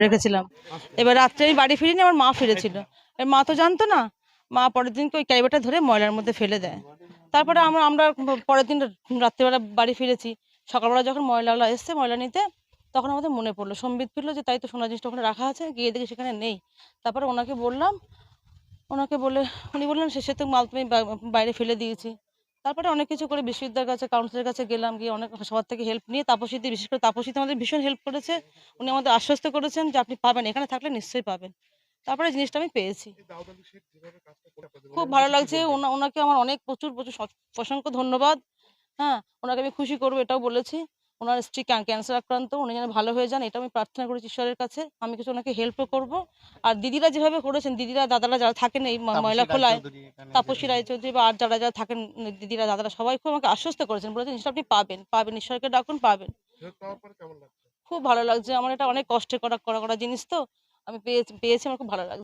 রেখেছিলাম। এবার রাত্রে আমি বাড়ি ফিরিনি, আমার মা ফিরেছিল। এবার মা তো জানতো না। মা পরের দিনকে ওই ক্যারিবারটা ধরে ময়লার মধ্যে ফেলে দেয়। তারপরে আমরা পরের দিন রাত্রিবেলা বাড়ি ফিরেছি। সকালবেলা যখন ময়লাওয়ালা এসছে ময়লা নিতে, তখন আমাদের মনে পড়লো, সম্বিত ফিরলো যে তাই তো সোনার জিনিসটা ওখানে রাখা আছে। গিয়ে দেখি সেখানে নেই। তারপরে ওনাকে বললাম, ওনাকে বলে উনি বললেন, "শেষে তো মাল তুমি বাইরে ফেলে দিয়েছি।" তারপরে অনেক কিছু করে বিশ্ববিদ্যালয়ের কাছে, কাউন্সিলের কাছে গেলাম। গিয়ে অনেক সবার থেকে হেল্প নিয়ে তাপসীদি, বিশেষ করে তাপসীদি আমাদের ভীষণ হেল্প করেছে। উনি আমাদের আশ্বস্ত করেছেন যে, "আপনি পাবেন, এখানে থাকলে নিশ্চয়ই পাবেন।" তারপরে জিনিসটা আমি পেয়েছি। খুব ভালো লাগছে। ওনাকে আমার অনেক প্রচুর অসংখ্য ধন্যবাদ। হ্যাঁ, ওনাকে আমি খুশি করবো এটাও বলেছি। ওনার স্ত্রী ক্যান্সার আক্রান্ত, উনি যেন ভালো হয়ে যান এটা আমি প্রার্থনা করেছি ঈশ্বরের কাছে। আমি কিছু ওনাকে হেল্পও করব। আর দিদিরা যেভাবে করেছেন, দিদিরা দাদারা যারা থাকেন এই ময়লা খোলায়, তাপসী রায়চৌধুরী বা আর যারা থাকেন, দিদিরা দাদারা সবাই খুব আমাকে আশ্বস্ত করেছেন, বলেছেন জিনিসটা আপনি পাবেন, পাবেন, ঈশ্বরকে ডাকুন, পাবেন। খুব ভালো লাগছে। আমার এটা অনেক কষ্টে করা জিনিস তো, আমি পেয়েছি, আমার খুব ভালো লাগছে।